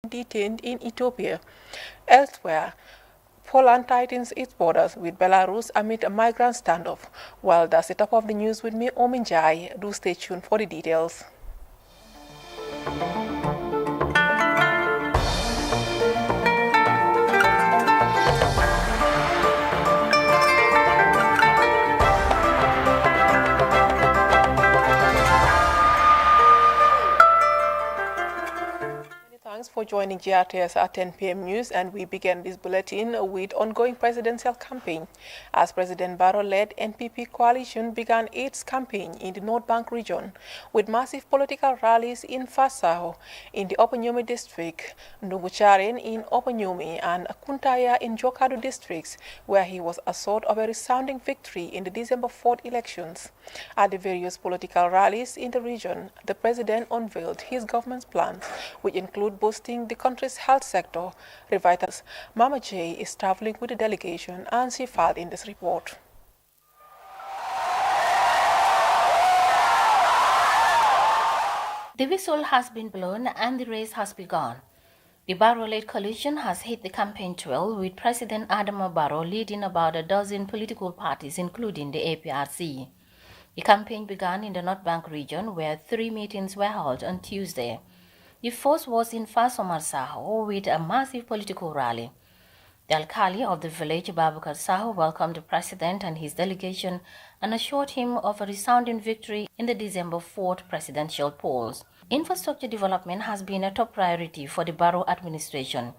detained in Ethiopia. Elsewhere, Poland tightens its borders with Belarus amid a migrant standoff. Well, that's the top of the news with me, Omin Jai. Do stay tuned for the details. Thanks for joining GRTS at 10 p.m. news, and we begin this bulletin with ongoing presidential campaign. As President Barrow-led NPP coalition began its campaign in the North Bank region with massive political rallies in Fasaho in the Upper Nyomi district, Ndungucharen in Upper Nyomi, and Kuntaya in Jokadu districts, where he was assured of a resounding victory in the December 4th elections. At the various political rallies in the region, the president unveiled his government's plans, which include boosting the country's health sector. Revitals. Mama J is traveling with the delegation, and she filed in this report. The whistle has been blown and the race has begun. The Barrow-led coalition has hit the campaign trail, with President Adama Barrow leading about a dozen political parties, including the APRC. The campaign began in the North Bank region, where 3 meetings were held on Tuesday. The first was in Faso Marsaho with a massive political rally. The alkali of the village, Babakar Saho, welcomed the president and his delegation and assured him of a resounding victory in the December 4th presidential polls. Infrastructure development has been a top priority for the Barrow administration.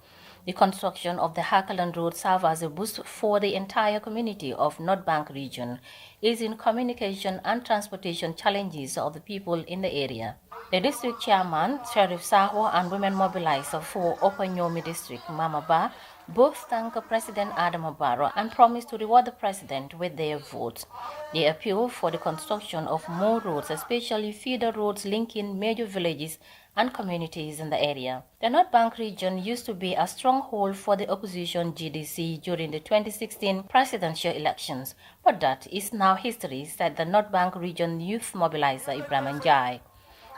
The construction of the Hakaland Road serves as a boost for the entire community of North Bank region, easing communication and transportation challenges of the people in the area. The district chairman, Sheriff Saho, and women mobilizer for Upper Nyomi district, Mama Ba, both thank President Adama Barrow and promised to reward the president with their votes. They appeal for the construction of more roads, especially feeder roads linking major villages and communities in the area. The North Bank region used to be a stronghold for the opposition GDC during the 2016 presidential elections, but that is now history, said the North Bank region youth mobilizer Ibrahim Njai,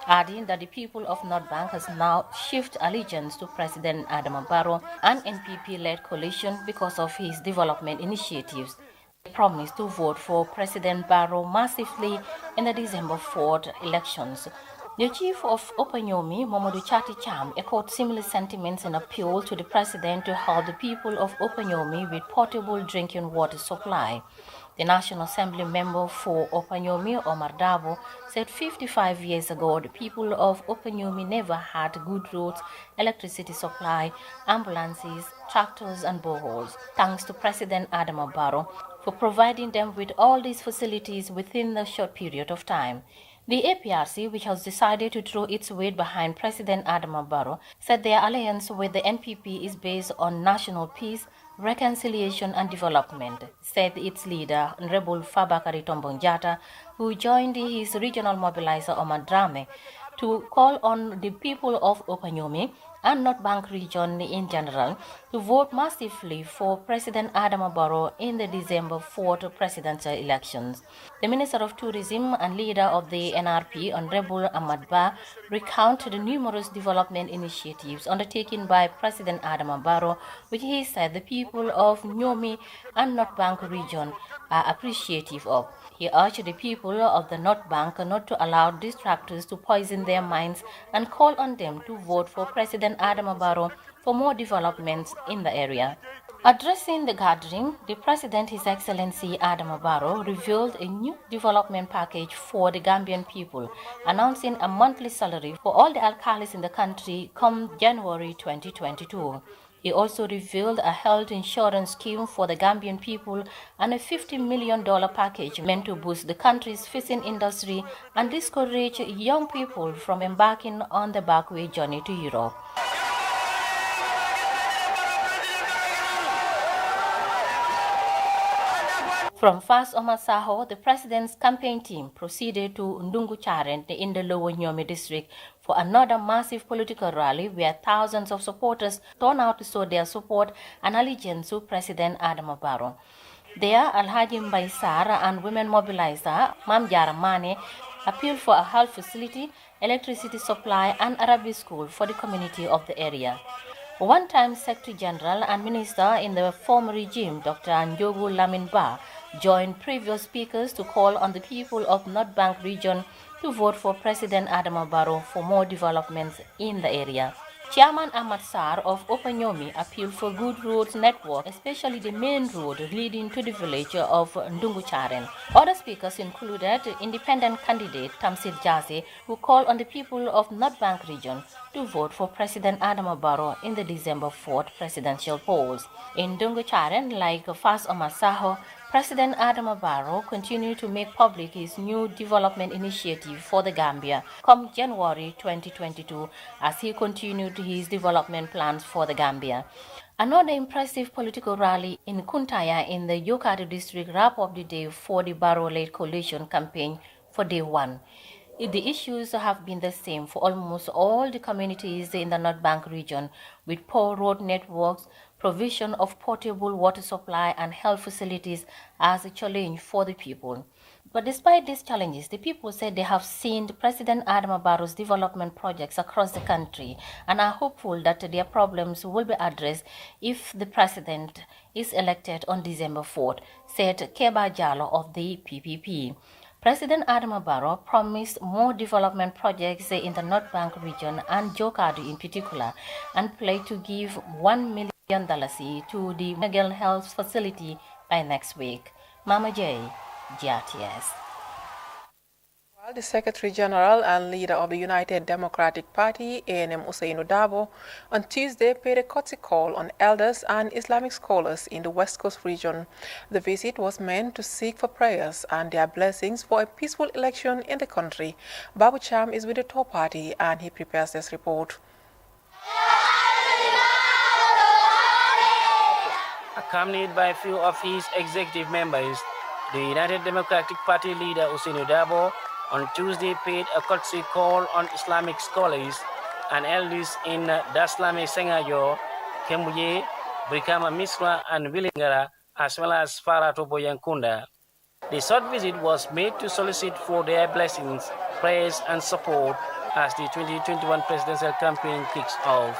adding that the people of North Bank has now shifted allegiance to President Adama Barrow and NPP-led coalition because of his development initiatives. They promised to vote for President Barrow massively in the December 4th elections. The chief of Upper Nyomi, Mamadou Chati Cham, echoed similar sentiments and appealed to the president to help the people of Upper Nyomi with portable drinking water supply. The National Assembly member for Upper Nyomi, Omar Dabo, said 55 years ago the people of Upper Nyomi never had good roads, electricity supply, ambulances, tractors and boreholes. Thanks to President Adama Barrow for providing them with all these facilities within a short period of time. The APRC, which has decided to throw its weight behind President Adama Barrow, said their alliance with the NPP is based on national peace, reconciliation and development, said its leader, Honorable Fabakary Tombong Jatta, who joined his regional mobilizer Omar Drame to call on the people of Upper Nyomi and North Bank region in general to vote massively for President Adama Barrow in the December 4th presidential elections. The Minister of Tourism and leader of the NRP, Honorable Ahmad Ba, recounted the numerous development initiatives undertaken by President Adama Barrow, which he said the people of Nyomi and North Bank region are appreciative of. He urged the people of the North Bank not to allow distractors to poison their minds and called on them to vote for President Adama Barrow for more developments in the area. Addressing the gathering, the President, His Excellency Adama Barrow, revealed a new development package for the Gambian people, announcing a monthly salary for all the alkalis in the country come January 2022. He also revealed a health insurance scheme for the Gambian people and a $50 million package meant to boost the country's fishing industry and discourage young people from embarking on the backway journey to Europe. From Fas Omar Saho, the president's campaign team proceeded to Ndungucharen in the Lower Nyomi district for another massive political rally where thousands of supporters turned out to show their support and allegiance to President Adama Barrow. There, Alhaji Mbai Sara and women mobilizer Mam Jara Mane appealed for a health facility, electricity supply and Arabic school for the community of the area. One-time Secretary General and Minister in the former regime, Dr. Njogu Lamin Ba, joined previous speakers to call on the people of North Bank region to vote for President Adama Barrow for more developments in the area. Chairman Ahmad Sar of Opanyomi appealed for good roads network, especially the main road leading to the village of Ndungucharen. Other speakers included independent candidate Tamsir Jase, who called on the people of North Bank region to vote for President Adama Barrow in the December 4th presidential polls. In Ndungucharen, like Fas Omar Saho, President Adama Barrow continued to make public his new development initiative for the Gambia come January 2022 as he continued his development plans for the Gambia. Another impressive political rally in Kuntaya in the Yokari district wrapped up the day for the Barrow-led coalition campaign for day one. The issues have been the same for almost all the communities in the North Bank region, with poor road networks, provision of portable water supply and health facilities as a challenge for the people. But despite these challenges, the people said they have seen President Adama Barrow's development projects across the country and are hopeful that their problems will be addressed if the president is elected on December 4th, said Keba Jallo of the PPP. President Adama Barrow promised more development projects in the North Bank region and Jokadu in particular, and pledged to give $1 million to the Miguel Health Facility by next week. Mama J, GRTS. While the Secretary General and leader of the United Democratic Party, ANM Ousainou Darboe, on Tuesday paid a courtesy call on elders and Islamic scholars in the West Coast region. The visit was meant to seek for prayers and their blessings for a peaceful election in the country. Babu Cham is with the Tor Party and he prepares this report. Accompanied by a few of his executive members, the United Democratic Party leader Ousainou Darboe on Tuesday paid a courtesy call on Islamic scholars and elders in Daslame Sengajo, Kembuye, Brikama Misra and Willingara, as well as Faratobo Yankunda. The short visit was made to solicit for their blessings, prayers and support as the 2021 presidential campaign kicks off.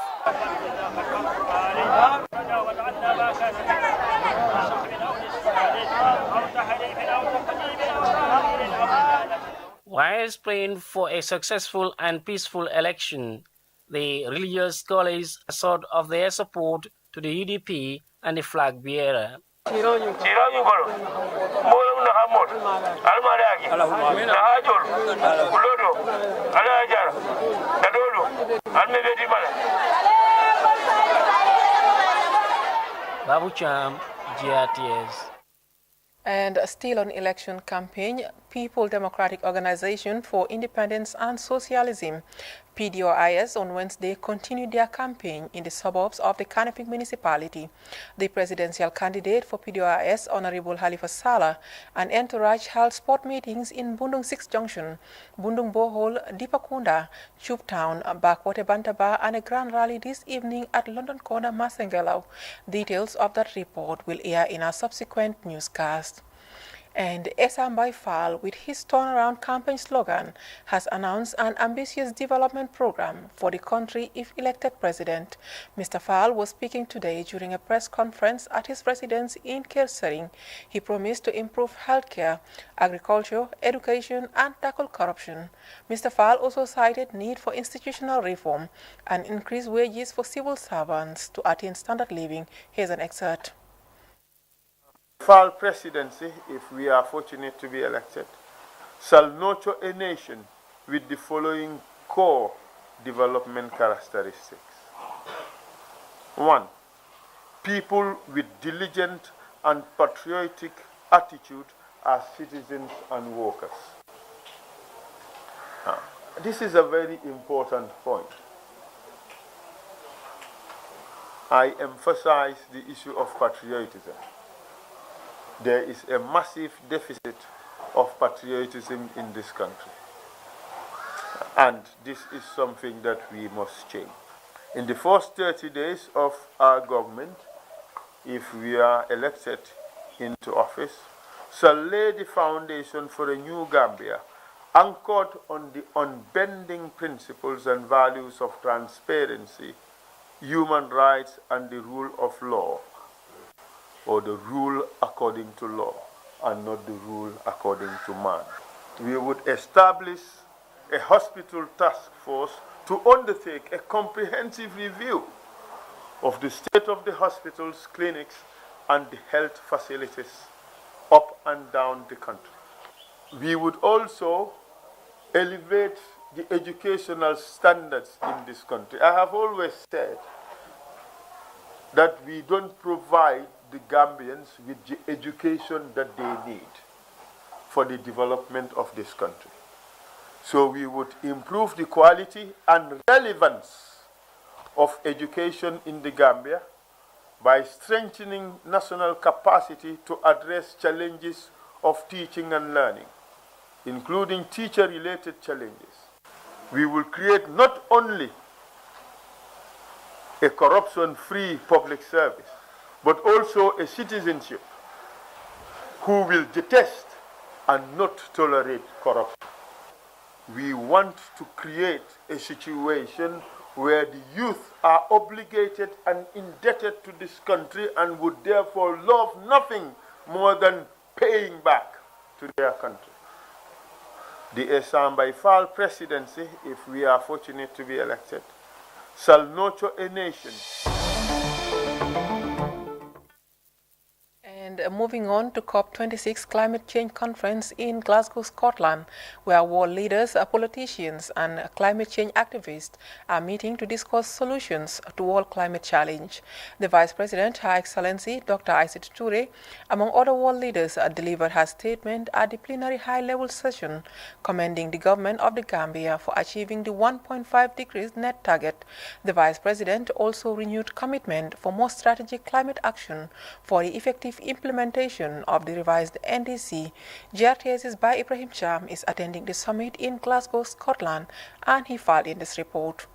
Whilst praying for a successful and peaceful election, the religious scholars assured of their support to the UDP and the flag bearer. Babu Cham, GRTS. And still on election campaign, People Democratic Organization for Independence and Socialism, PDOIS, on Wednesday continued their campaign in the suburbs of the Kanifing municipality. The presidential candidate for PDOIS, Honorable Halifa Sallah, and entourage held sport meetings in Bundung 6 Junction, Bundung Bohol, Dipakunda, Chub Town, Backwater Bantaba, and a grand rally this evening at London Corner, Masengelau. Details of that report will air in our subsequent newscast. And Esambai Fall, with his turnaround campaign slogan, has announced an ambitious development program for the country if elected president. Mr. Fall was speaking today during a press conference at his residence in Kersering. He promised to improve healthcare, agriculture, education, and tackle corruption. Mr. Fall also cited need for institutional reform and increased wages for civil servants to attain standard living. Here's an excerpt. Fall presidency, if we are fortunate to be elected, shall nurture a nation with the following core development characteristics. 1. People with diligent and patriotic attitude as citizens and workers. This is a very important point. I emphasize the issue of patriotism. There is a massive deficit of patriotism in this country. And this is something that we must change. In the first 30 days of our government, if we are elected into office, shall lay the foundation for a new Gambia, anchored on the unbending principles and values of transparency, human rights and the rule of law, or the rule according to law, and not the rule according to man. We would establish a hospital task force to undertake a comprehensive review of the state of the hospitals, clinics, and the health facilities up and down the country. We would also elevate the educational standards in this country. I have always said that we don't provide the Gambians with the education that they need for the development of this country. So we would improve the quality and relevance of education in the Gambia by strengthening national capacity to address challenges of teaching and learning, including teacher-related challenges. We will create not only a corruption-free public service, but also a citizenship who will detest and not tolerate corruption. We want to create a situation where the youth are obligated and indebted to this country and would therefore love nothing more than paying back to their country. The Esamba Fall presidency, if we are fortunate to be elected, shall nurture a nation. And moving on to COP26 Climate Change Conference in Glasgow, Scotland, where world leaders, politicians and climate change activists are meeting to discuss solutions to world climate challenge. The Vice President, Her Excellency Dr. Aissatou Touré, among other world leaders, delivered her statement at the plenary high-level session, commending the government of the Gambia for achieving the 1.5 degrees net target. The Vice President also renewed commitment for more strategic climate action for the effective implementation of the revised NDC. GRTS's by Ibrahim Cham is attending the summit in Glasgow, Scotland, and he filed in this report.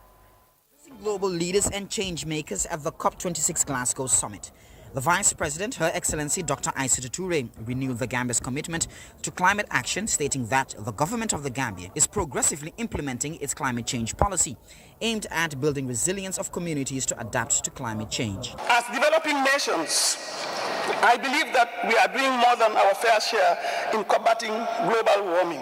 Global leaders and change makers at the COP26 Glasgow summit. The Vice President, Her Excellency Dr. Aissatou Touré, renewed the Gambia's commitment to climate action, stating that the government of the Gambia is progressively implementing its climate change policy, aimed at building resilience of communities to adapt to climate change. As developing nations, I believe that we are doing more than our fair share in combating global warming.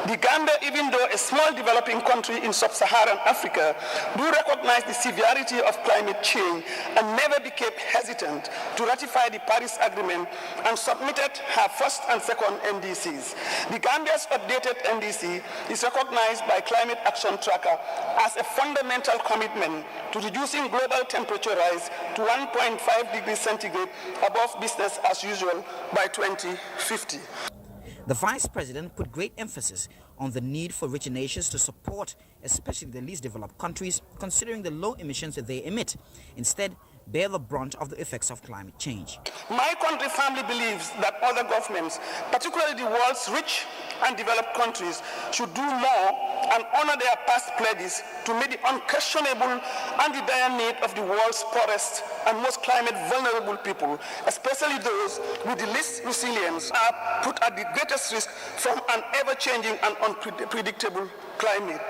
The Gambia, even though a small developing country in sub-Saharan Africa, do recognize the severity of climate change and never became hesitant to ratify the Paris Agreement and submitted her first and second NDCs. The Gambia's updated NDC is recognized by Climate Action Tracker as a fundamental commitment to reducing global temperature rise to 1.5 degrees centigrade above business as usual by 2050. The Vice President put great emphasis on the need for richer nations to support, especially the least developed countries, considering the low emissions that they emit. Instead, bear the brunt of the effects of climate change. My country firmly believes that other governments, particularly the world's rich and developed countries, should do more and honor their past pledges to meet the unquestionable and the dire need of the world's poorest and most climate vulnerable people, especially those with the least resilience, are put at the greatest risk from an ever-changing and unpredictable climate.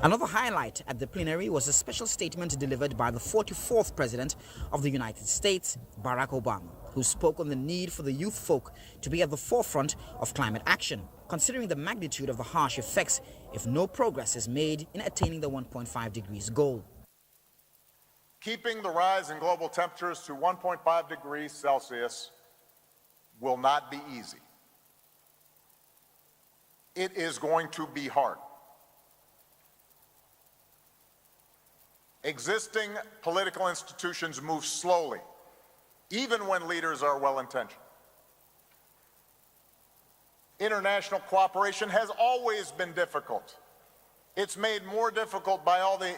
Another highlight at the plenary was a special statement delivered by the 44th President of the United States, Barack Obama, who spoke on the need for the youth folk to be at the forefront of climate action, considering the magnitude of the harsh effects if no progress is made in attaining the 1.5 degrees goal. Keeping the rise in global temperatures to 1.5 degrees Celsius will not be easy. It is going to be hard. Existing political institutions move slowly, even when leaders are well-intentioned. International cooperation has always been difficult. It's made more difficult by all the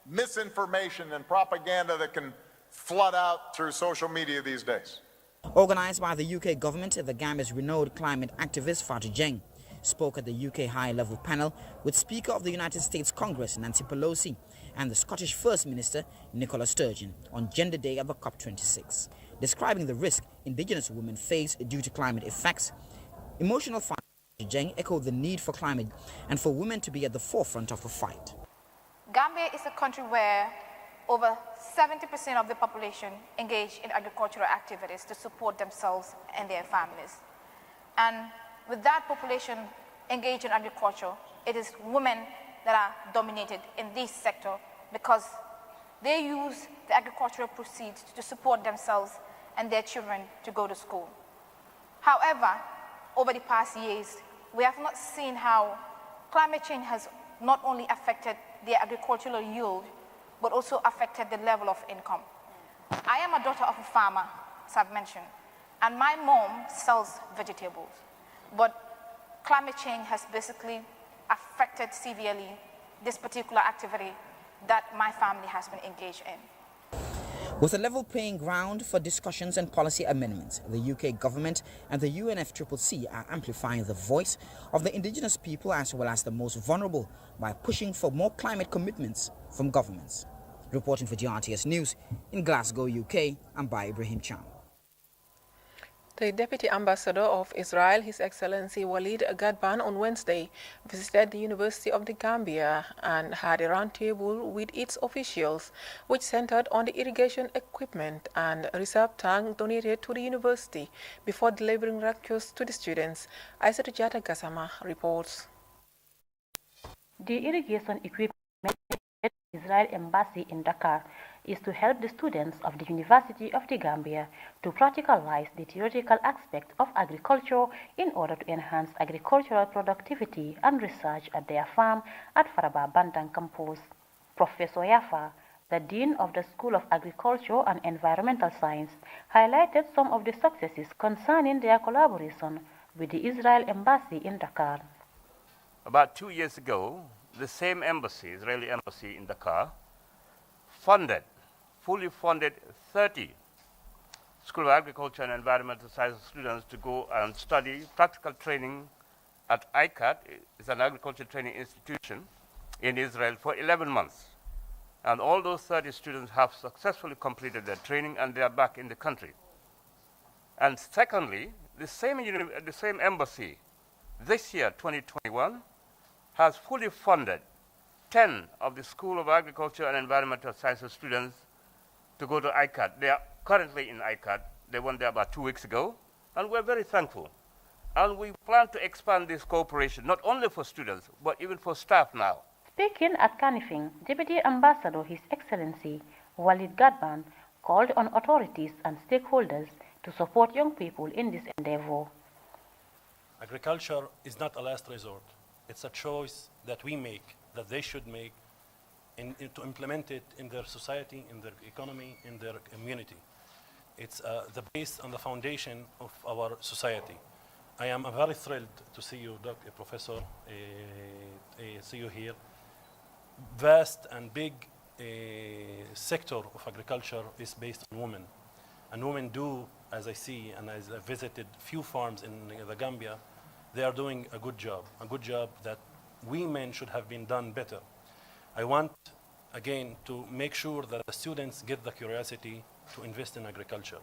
misinformation and propaganda that can flood out through social media these days. Organized by the UK government, the Gambia's renowned climate activist Fatou Dieng spoke at the UK high-level panel with Speaker of the United States Congress Nancy Pelosi and the Scottish First Minister Nicola Sturgeon on Gender Day at the COP26. Describing the risk indigenous women face due to climate effects, emotional Fatou Dieng echoed the need for climate and for women to be at the forefront of the fight. Gambia is a country where over 70% of the population engage in agricultural activities to support themselves and their families. And with that population engaged in agriculture, it is women that are dominated in this sector because they use the agricultural proceeds to support themselves and their children to go to school. However, over the past years, we have not seen how climate change has not only affected the agricultural yield, but also affected the level of income. I am a daughter of a farmer, as I've mentioned, and my mom sells vegetables. But climate change has basically affected severely this particular activity that my family has been engaged in. With a level playing ground for discussions and policy amendments, the UK government and the UNFCCC are amplifying the voice of the indigenous people as well as the most vulnerable by pushing for more climate commitments from governments. Reporting for GRTS News in Glasgow, UK, I'm by Ibrahim Cham. The Deputy Ambassador of Israel, His Excellency Walid Ghadban, on Wednesday visited the University of the Gambia and had a roundtable with its officials, which centered on the irrigation equipment and reserve tank donated to the university before delivering lectures to the students. Aissatou Jata Gassama reports. The irrigation equipment at the Israel Embassy in Dakar is to help the students of the University of the Gambia to practicalize the theoretical aspect of agriculture in order to enhance agricultural productivity and research at their farm at Faraba Bantang campus. Professor Yafa, the Dean of the School of Agriculture and Environmental Science, highlighted some of the successes concerning their collaboration with the Israel Embassy in Dakar. About 2 years ago, the same embassy, Israeli embassy in Dakar, fully funded 30 School of Agriculture and Environmental Sciences students to go and study practical training at ICAT. It's an agriculture training institution in Israel for 11 months. And all those 30 students have successfully completed their training and they are back in the country. And secondly, the same embassy this year, 2021, has fully funded 10 of the School of Agriculture and Environmental Sciences students to go to ICAT. They are currently in ICAT. They went there about 2 weeks ago, and we're very thankful. And we plan to expand this cooperation, not only for students, but even for staff now. Speaking at Kanifing, Deputy Ambassador His Excellency Walid Ghadban called on authorities and stakeholders to support young people in this endeavor. Agriculture is not a last resort. It's a choice that we make, that they should make, to implement it in their society, in their economy, in their community. It's the base and the foundation of our society. I am very thrilled to see you, Professor, see you here. Vast and big sector of agriculture is based on women. And women do, as I see, and as I visited few farms in the Gambia, they are doing a good job that we men should have been done better. I want, again, to make sure that the students get the curiosity to invest in agriculture.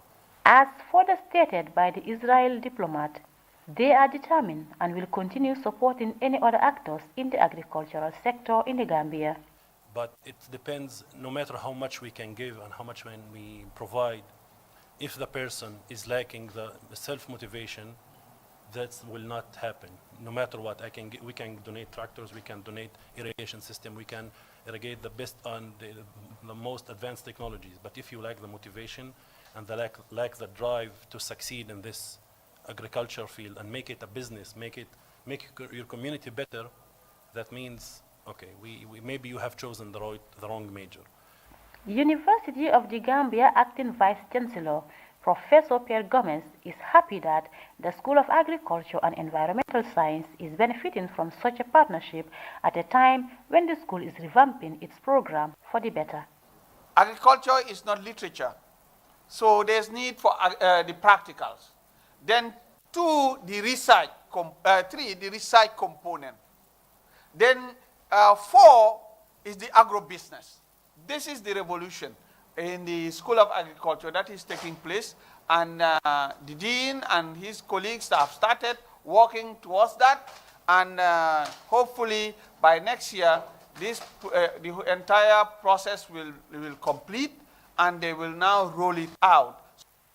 As further stated by the Israel diplomat, they are determined and will continue supporting any other actors in the agricultural sector in the Gambia. But it depends, no matter how much we can give and how much we provide, if the person is lacking the self-motivation, that will not happen. No matter what, we can donate tractors, we can donate irrigation system, we can irrigate the best on the most advanced technologies. But if you lack the motivation and lack the drive to succeed in this agriculture field and make it a business, make your community better, that means, okay, maybe you have chosen the wrong major. University of the Gambia Acting Vice Chancellor Professor Pierre Gomez is happy that the School of Agriculture and Environmental Science is benefiting from such a partnership at a time when the school is revamping its program for the better. Agriculture is not literature, so there's need for the practicals. Then 2, the research, 3, the research component. Then 4 is the agro-business. This is the revolution in the School of Agriculture that is taking place, and the dean and his colleagues have started working towards that, and hopefully by next year the entire process will complete, and they will now roll it out.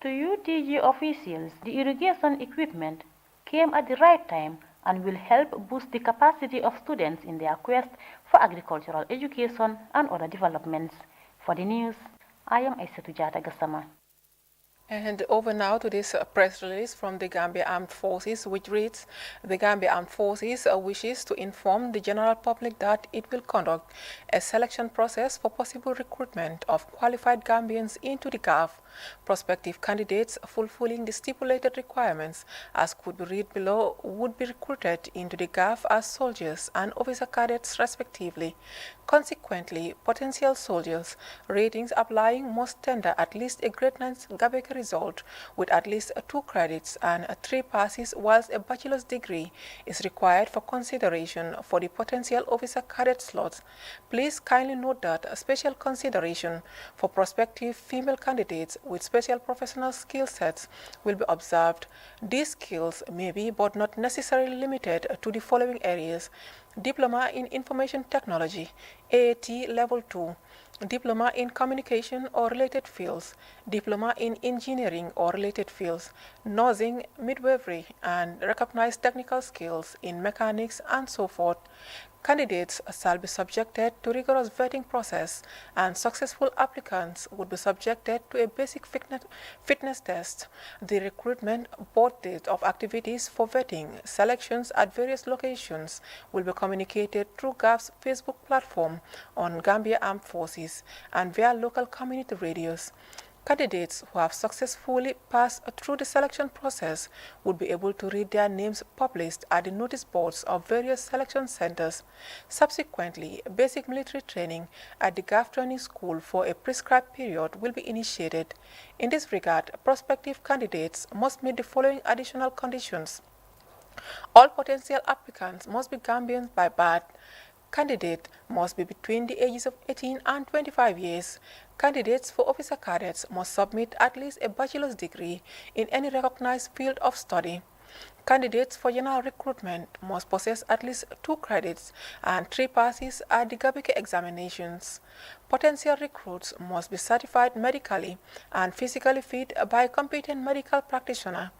To UTG officials, the irrigation equipment came at the right time and will help boost the capacity of students in their quest for agricultural education and other developments. For the news, I am Aissatou Jata Gassama. And over now to this press release from the Gambia Armed Forces, which reads, the Gambia Armed Forces wishes to inform the general public that it will conduct a selection process for possible recruitment of qualified Gambians into the GAF. Prospective candidates fulfilling the stipulated requirements, as could be read below, would be recruited into the GAF as soldiers and officer cadets respectively. Consequently, potential soldiers ratings applying must tender at least a grade 9 Gabeka result with at least 2 credits and 3 passes, whilst a bachelor's degree is required for consideration for the potential officer cadet slots. Please kindly note that a special consideration for prospective female candidates with special professional skill sets will be observed. These skills may be but not necessarily limited to the following areas: Diploma in Information Technology, AAT Level 2, Diploma in Communication or related fields, Diploma in Engineering or related fields, nursing, midwifery, and recognized technical skills in mechanics and so forth. Candidates shall be subjected to rigorous vetting process, and successful applicants would be subjected to a basic fitness test. The recruitment board date of activities for vetting selections at various locations will be communicated through GAF's Facebook platform on Gambia Armed Forces and via local community radios. Candidates who have successfully passed through the selection process would be able to read their names published at the notice boards of various selection centers. Subsequently, basic military training at the GAF Training School for a prescribed period will be initiated. In this regard, prospective candidates must meet the following additional conditions. All potential applicants must be Gambians by birth. Candidate must be between the ages of 18 and 25 years. Candidates for officer cadets must submit at least a bachelor's degree in any recognized field of study. Candidates for general recruitment must possess at least 2 credits and 3 passes at the Gabeka examinations. Potential recruits must be certified medically and physically fit by a competent medical practitioner.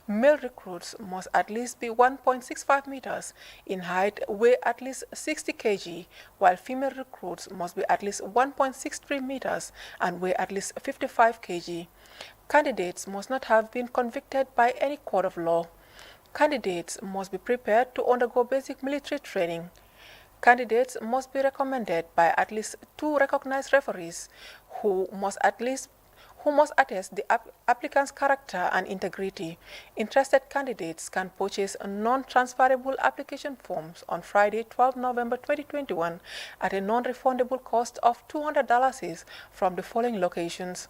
Male recruits must at least be 1.65 meters in height, weigh at least 60 kg, while female recruits must be at least 1.63 meters and weigh at least 55 kg. Candidates must not have been convicted by any court of law. Candidates must be prepared to undergo basic military training. Candidates must be recommended by at least 2 recognized referees who must attest the applicant's character and integrity. Interested candidates can purchase non-transferable application forms on Friday, 12 November 2021 at a non-refundable cost of $200 from the following locations: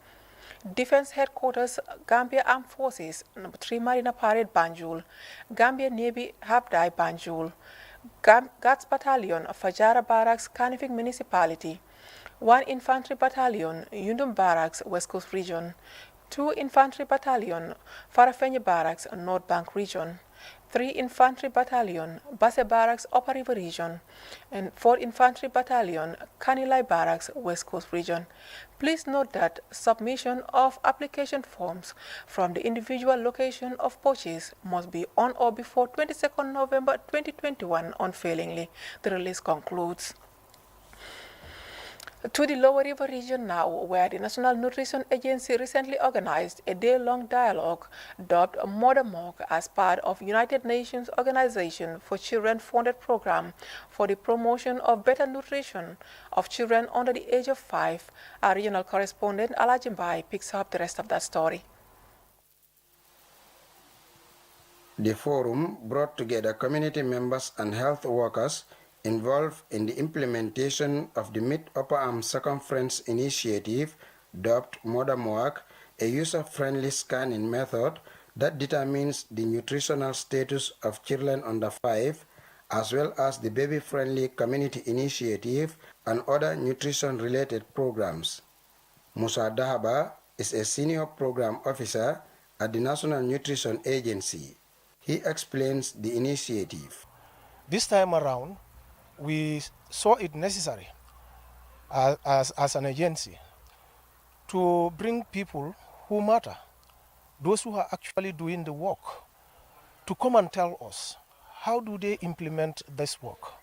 Defense Headquarters, Gambia Armed Forces, No. 3 Marina Parade, Banjul; Gambia Navy, Habdai, Banjul; Guards Battalion, Fajara Barracks, Kanifing Municipality; 1 Infantry Battalion, Yundum Barracks, West Coast Region; 2 Infantry Battalion, Farafenni Barracks, North Bank Region; 3 Infantry Battalion, Basse Barracks, Upper River Region; and 4 Infantry Battalion, Kanilai Barracks, West Coast Region. Please note that submission of application forms from the individual location of purchase must be on or before 22nd November 2021 unfailingly. The release concludes. To the Lower River region now, where the National Nutrition Agency recently organized a day-long dialogue dubbed Mother Milk as part of United Nations Organization for Children-funded program for the promotion of better nutrition of children under the age of 5. Our regional correspondent Alajimbai picks up the rest of that story. The forum brought together community members and health workers involved in the implementation of the Mid-Upper Arm Circumference Initiative, dubbed MODA-MOAC, a user-friendly scanning method that determines the nutritional status of children under 5, as well as the baby-friendly community initiative and other nutrition-related programs. Musa Dahaba is a senior program officer at the National Nutrition Agency. He explains the initiative. This time around, we saw it necessary as an agency to bring people who matter, those who are actually doing the work, to come and tell us how do they implement this work.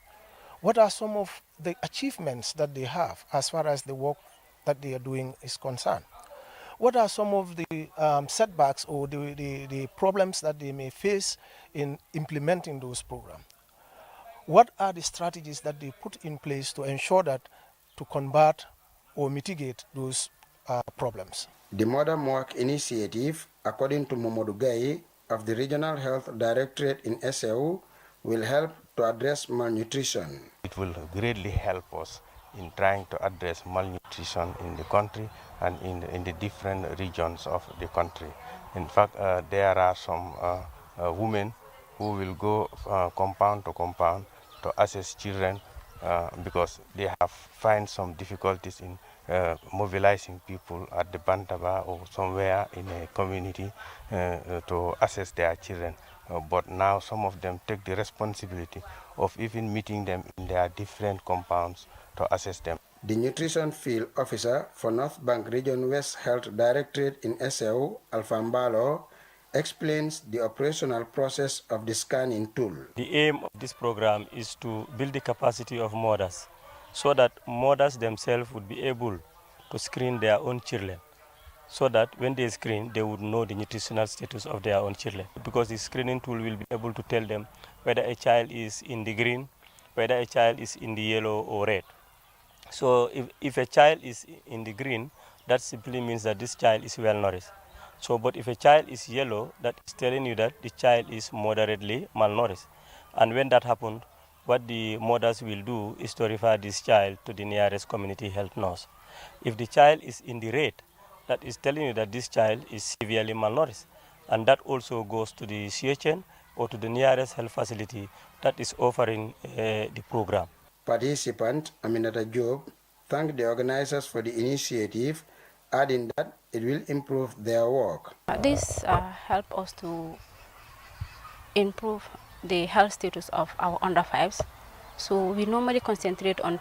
What are some of the achievements that they have as far as the work that they are doing is concerned? What are some of the setbacks or the problems that they may face in implementing those programs? What are the strategies that they put in place to ensure that to combat or mitigate those problems? The Modern Work Initiative, according to Momodu Gai of the Regional Health Directorate in SAU, will help to address malnutrition. It will greatly help us in trying to address malnutrition in the country and in the different regions of the country. In fact, there are some women who will go compound to compound to assess children because they have find some difficulties in mobilizing people at the Bantaba or somewhere in a community to assess their children. But now some of them take the responsibility of even meeting them in their different compounds to assess them. The Nutrition Field Officer for North Bank Region West Health Directorate in SAU, Alpha Mbalo, explains the operational process of the scanning tool. The aim of this program is to build the capacity of mothers so that mothers themselves would be able to screen their own children, so that when they screen, they would know the nutritional status of their own children. Because the screening tool will be able to tell them whether a child is in the green, whether a child is in the yellow or red. So if a child is in the green, that simply means that this child is well nourished. So, but if a child is yellow, that is telling you that the child is moderately malnourished. And when that happens, what the mothers will do is to refer this child to the nearest community health nurse. If the child is in the red, that is telling you that this child is severely malnourished. And that also goes to the CHN or to the nearest health facility that is offering the program. Participant Aminata Job thanked the organizers for the initiative, adding that it will improve their work. This helps us to improve the health status of our under 5s. So we normally concentrate on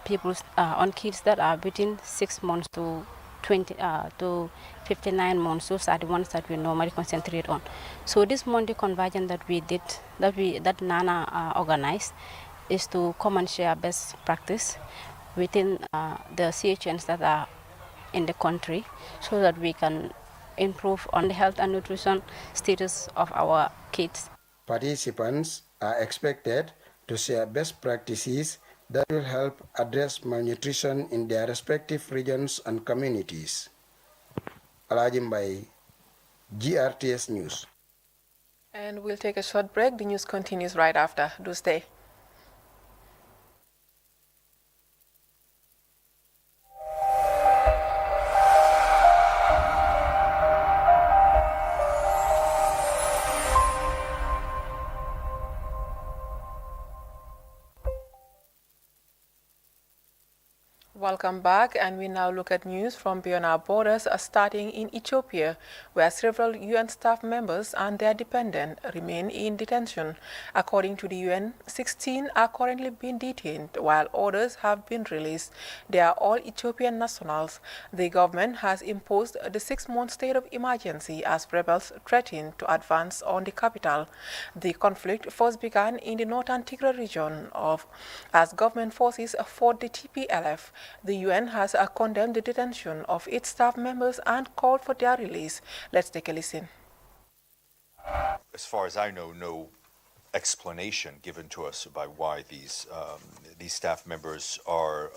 on kids that are between 6 months to 59 months. Those are the ones that we normally concentrate on. So this Monday convergence that we did, that NANA organized, is to come and share best practice within the CHNs that are in the country, so that we can improve on the health and nutrition status of our kids. Participants are expected to share best practices that will help address malnutrition in their respective regions and communities. Alajimbai, GRTS News. And we'll take a short break. The news continues right after. Do stay. Welcome back, and we now look at news from beyond our borders, starting in Ethiopia, where several UN staff members and their dependents remain in detention. According to the UN, 16 are currently being detained, while others have been released. They are all Ethiopian nationals. The government has imposed the 6-month state of emergency as rebels threaten to advance on the capital. The conflict first began in the northern Tigray region as government forces fought the TPLF. The UN has condemned the detention of its staff members and called for their release. Let's take a listen. As far as I know, no explanation given to us about why these staff members are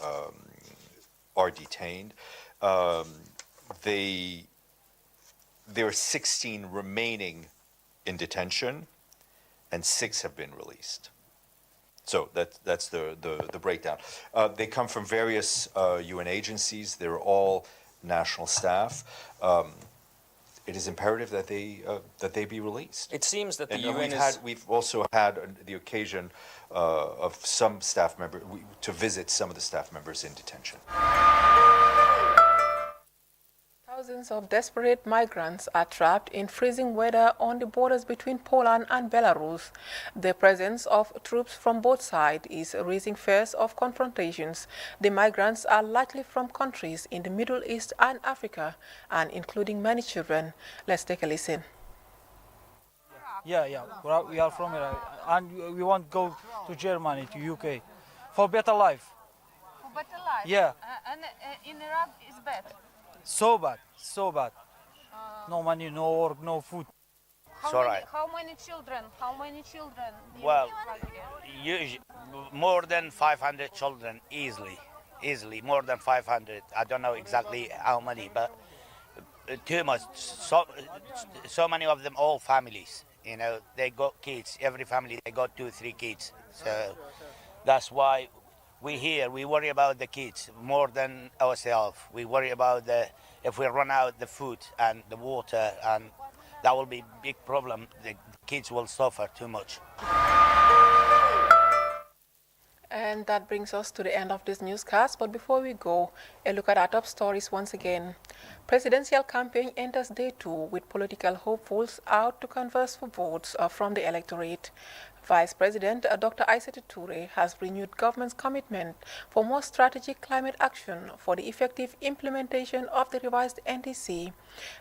detained. There are 16 remaining in detention, and 6 have been released. So that's the breakdown. They come from various UN agencies. They're all national staff. It is imperative that they be released. It seems that the and UN we've also had the occasion of some staff members to visit some of the staff members in detention. Thousands of desperate migrants are trapped in freezing weather on the borders between Poland and Belarus. The presence of troops from both sides is raising fears of confrontations. The migrants are likely from countries in the Middle East and Africa, and including many children. Let's take a listen. Yeah. We are from Iraq, and we want to go to Germany, to UK, for better life. For better life? Yeah. And in Iraq is bad? So bad. No money, no work, no food. How many children? Well, more than 500 children, easily, more than 500. I don't know exactly how many, but too much. So many of them, all families. You know, they got kids. Every family, they got 2-3 kids. So that's why we worry about the kids more than ourselves. We worry about if we run out the food and the water, and that will be a big problem. The kids will suffer too much. And that brings us to the end of this newscast. But before we go, a look at our top stories once again. Presidential campaign enters day 2 with political hopefuls out to canvass for votes from the electorate. Vice President Dr. Aissatou Touré has renewed government's commitment for more strategic climate action for the effective implementation of the revised NDC.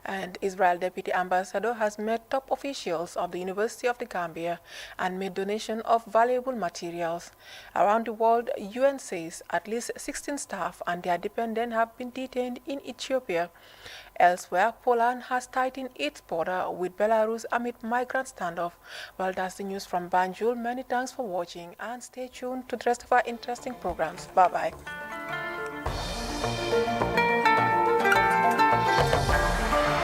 And Israel Deputy Ambassador has met top officials of the University of the Gambia and made donation of valuable materials. Around the world, UN says at least 16 staff and their dependents have been detained in Ethiopia. Elsewhere, Poland has tightened its border with Belarus amid migrant standoff. Well, that's the news from Banjul. Many thanks for watching and stay tuned to the rest of our interesting programs. Bye-bye.